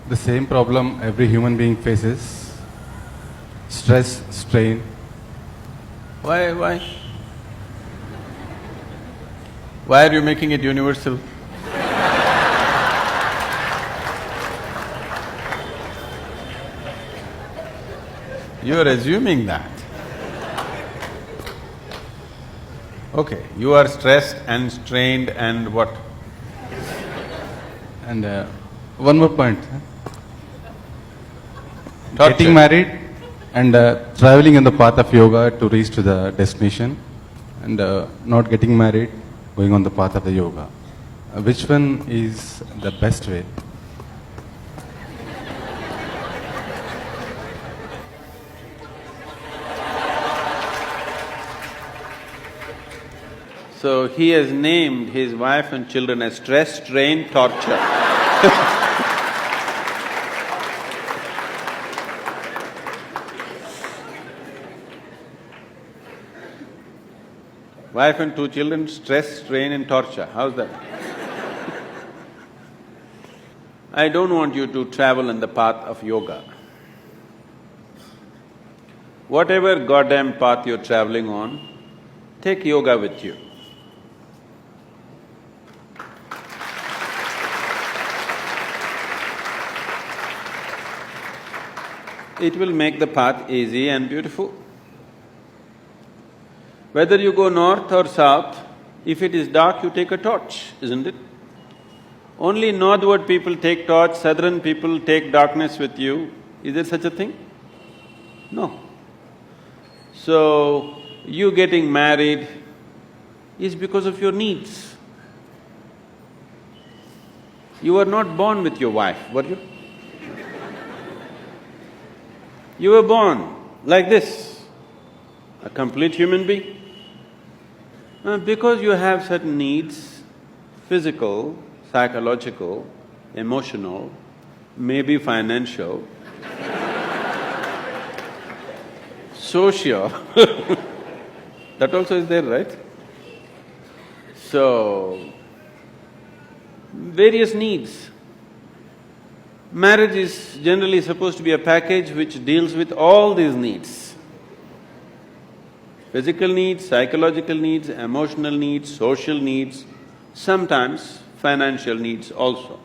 The same problem every human being faces. Stress, strain. Why? Why are you making it universal? You are assuming that. Okay, you are stressed and strained and what? And one more point. Torture. Getting married and traveling in the path of yoga to reach to the destination, and not getting married, going on the path of the yoga. Which one is the best way? So he has named his wife and children as stress, strain, torture. Wife and 2 children, stress, strain and torture. How's that? I don't want you to travel on the path of yoga. Whatever goddamn path you're traveling on, take yoga with you. It will make the path easy and beautiful. Whether you go north or south, if it is dark, you take a torch, isn't it? Only northward people take torch, southern people take darkness with you. Is there such a thing? No. So, you getting married is because of your needs. You were not born with your wife, were you? You were born like this, a complete human being. Because you have certain needs, physical, psychological, emotional, maybe financial, social, that also is there, right? So, various needs. Marriage is generally supposed to be a package which deals with all these needs. Physical needs, psychological needs, emotional needs, social needs, sometimes financial needs also.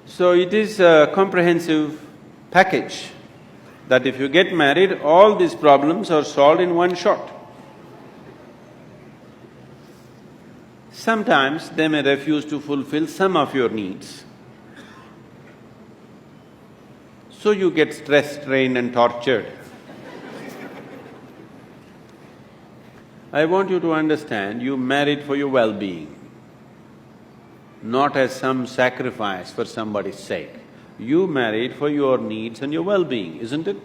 So it is a comprehensive package that if you get married, all these problems are solved in one shot. Sometimes they may refuse to fulfill some of your needs. So you get stressed, strained and tortured. I want you to understand, you married for your well-being, not as some sacrifice for somebody's sake. You married for your needs and your well-being, isn't it?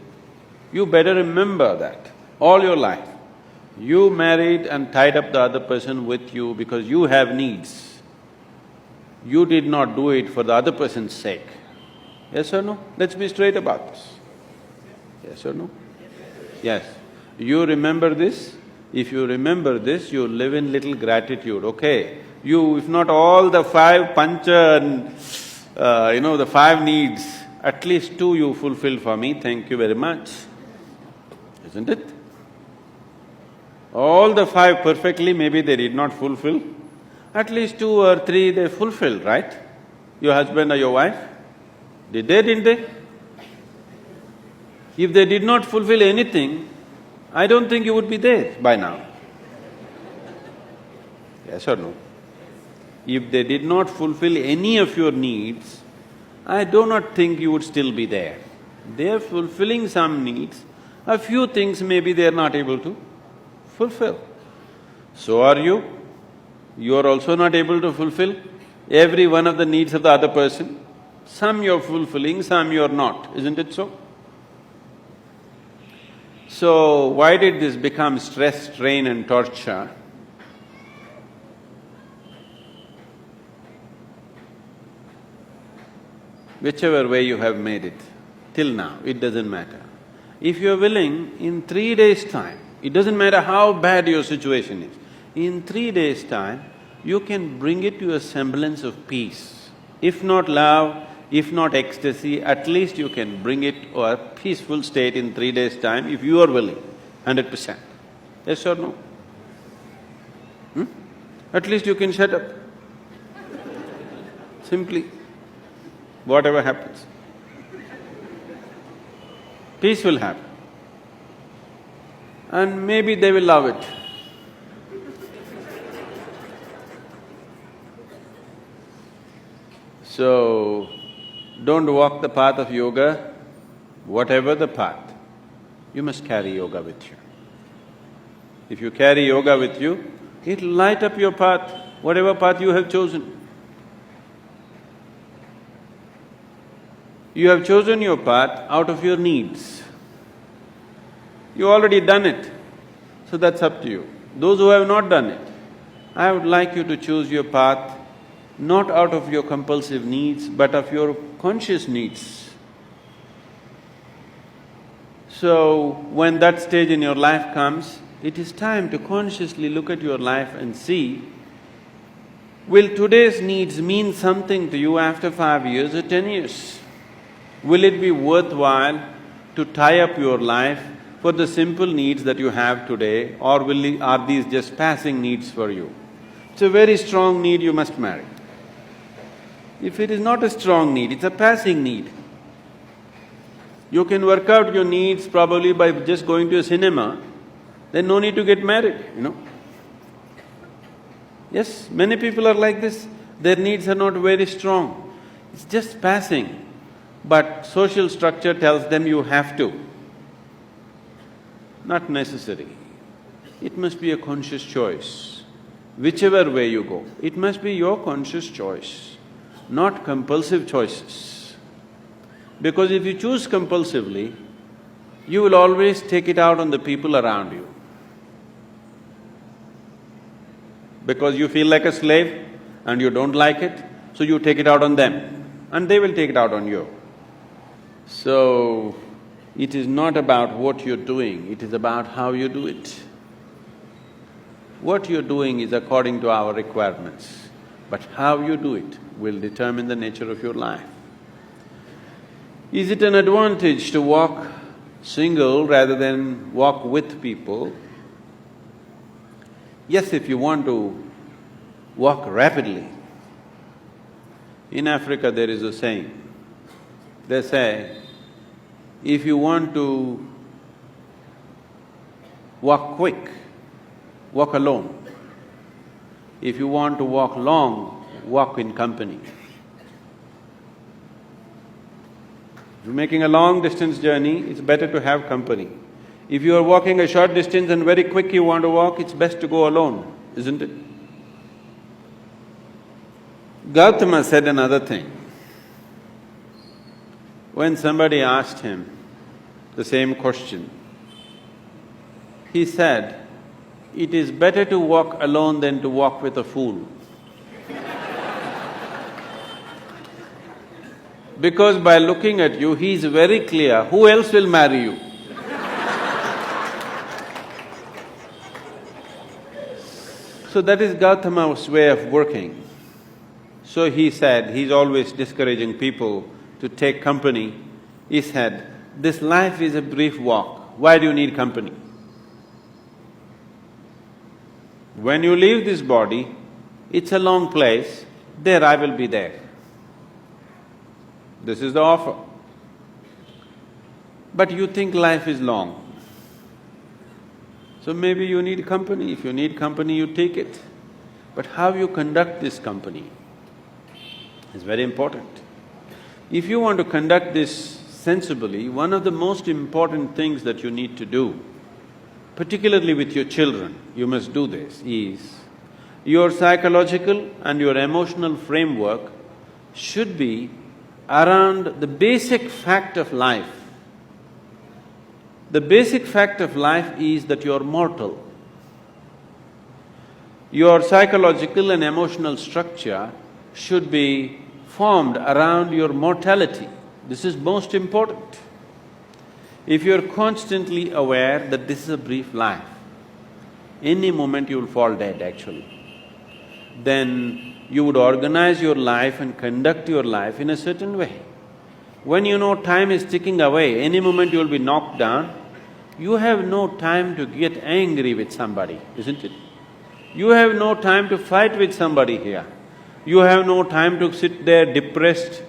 You better remember that all your life. You married and tied up the other person with you because you have needs. You did not do it for the other person's sake. Yes or no? Let's be straight about this. Yes or no? Yes. You remember this? If you remember this, you live in little gratitude, okay? You, if not all the 5 pancha and the 5 needs, at least 2 you fulfill for me, thank you very much. Isn't it? All the 5 perfectly, maybe they did not fulfill. At least 2 or 3 they fulfilled, right? Your husband or your wife? Did they, didn't they? If they did not fulfill anything, I don't think you would be there by now. Yes or no? If they did not fulfill any of your needs, I do not think you would still be there. They are fulfilling some needs, a few things maybe they are not able to fulfill. So are you. You are also not able to fulfill every one of the needs of the other person. Some you're fulfilling, some you're not, isn't it so? So, why did this become stress, strain and torture? Whichever way you have made it, till now, it doesn't matter. If you're willing, in 3 days' time, it doesn't matter how bad your situation is, in 3 days' time, you can bring it to a semblance of peace. If not love, if not ecstasy, at least you can bring it to a peaceful state in 3 days' time if you are willing, 100%. Yes or no? At least you can shut up. Simply, whatever happens. Peace will happen. And maybe they will love it. So, don't walk the path of yoga, whatever the path, you must carry yoga with you. If you carry yoga with you, it'll light up your path, whatever path you have chosen. You have chosen your path out of your needs. You already done it, so that's up to you. Those who have not done it, I would like you to choose your path not out of your compulsive needs, but of your conscious needs. So, when that stage in your life comes, it is time to consciously look at your life and see, will today's needs mean something to you after 5 years or 10 years? Will it be worthwhile to tie up your life for the simple needs that you have today, or are these just passing needs for you? It's a very strong need, you must marry. If it is not a strong need, it's a passing need. You can work out your needs probably by just going to a cinema, then no need to get married, you know. Yes, many people are like this, their needs are not very strong, it's just passing. But social structure tells them you have to. Not necessary. It must be a conscious choice. Whichever way you go, it must be your conscious choice, not compulsive choices. Because if you choose compulsively, you will always take it out on the people around you. Because you feel like a slave and you don't like it, so you take it out on them and they will take it out on you. So, it is not about what you're doing, it is about how you do it. What you're doing is according to our requirements, but how you do it will determine the nature of your life. Is it an advantage to walk single rather than walk with people? Yes, if you want to walk rapidly. In Africa there is a saying, they say, if you want to walk quick, walk alone. If you want to walk long, walk in company. If you're making a long distance journey, it's better to have company. If you are walking a short distance and very quick you want to walk, it's best to go alone, isn't it? Gautama said another thing. When somebody asked him the same question, he said, "It is better to walk alone than to walk with a fool." Because by looking at you, he is very clear, who else will marry you? So that is Gautama's way of working. So he said, he's always discouraging people to take company. He said, this life is a brief walk, why do you need company? When you leave this body, it's a long place, there I will be there. This is the offer. But you think life is long. So maybe you need company. If you need company, you take it. But how you conduct this company is very important. If you want to conduct this sensibly, one of the most important things that you need to do, particularly with your children, you must do this, is your psychological and your emotional framework should be around the basic fact of life. The basic fact of life is that you're mortal. Your psychological and emotional structure should be formed around your mortality. This is most important. If you're constantly aware that this is a brief life, any moment you'll fall dead actually. then you would organize your life and conduct your life in a certain way. When you know time is ticking away, any moment you will be knocked down, you have no time to get angry with somebody, isn't it? You have no time to fight with somebody here. You have no time to sit there depressed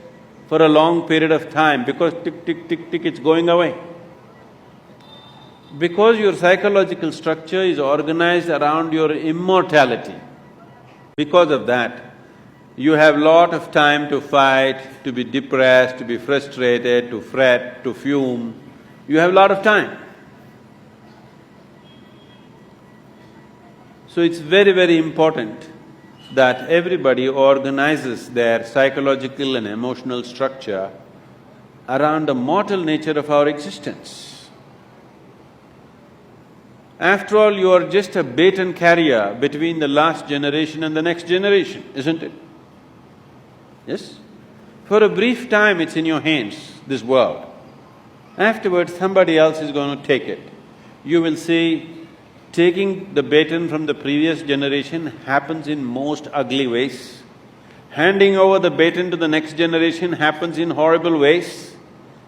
for a long period of time because tick, tick, tick, tick, it's going away. Because your psychological structure is organized around your immortality, because of that, you have lot of time to fight, to be depressed, to be frustrated, to fret, to fume. You have lot of time. So it's very, very important that everybody organizes their psychological and emotional structure around the mortal nature of our existence. After all, you are just a baton carrier between the last generation and the next generation, isn't it? Yes? For a brief time it's in your hands, this world. Afterwards, somebody else is going to take it. You will see, taking the baton from the previous generation happens in most ugly ways. Handing over the baton to the next generation happens in horrible ways,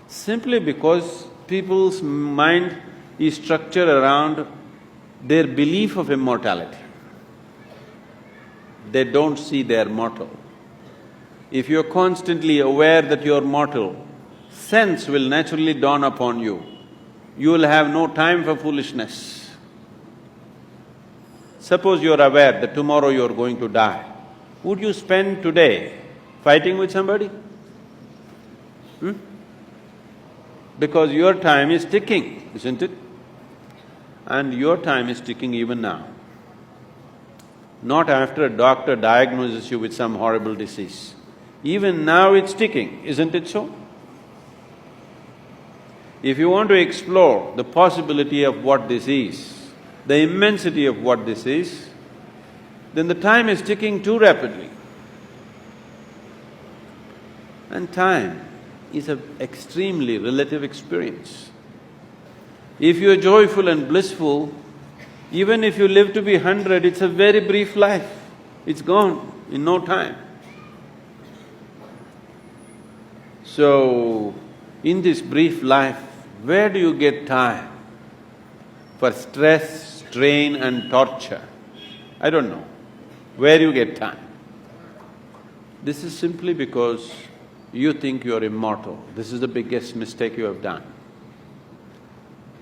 simply because people's mind is structured around their belief of immortality. They don't see they're mortal. If you're constantly aware that you're mortal, sense will naturally dawn upon you. You will have no time for foolishness. Suppose you're aware that tomorrow you're going to die, would you spend today fighting with somebody? Because your time is ticking, isn't it? And your time is ticking even now. Not after a doctor diagnoses you with some horrible disease. Even now it's ticking, isn't it so? If you want to explore the possibility of what this is, the immensity of what this is, then the time is ticking too rapidly. And time is an extremely relative experience. If you're joyful and blissful, even if you live to be 100, it's a very brief life. It's gone in no time. So, in this brief life, where do you get time for stress, strain and torture? I don't know. Where you get time? This is simply because you think you are immortal. This is the biggest mistake you have done.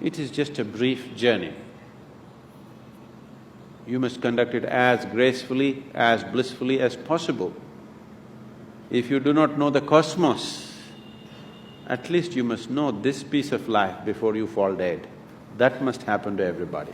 It is just a brief journey. You must conduct it as gracefully, as blissfully as possible. If you do not know the cosmos, at least you must know this piece of life before you fall dead. That must happen to everybody.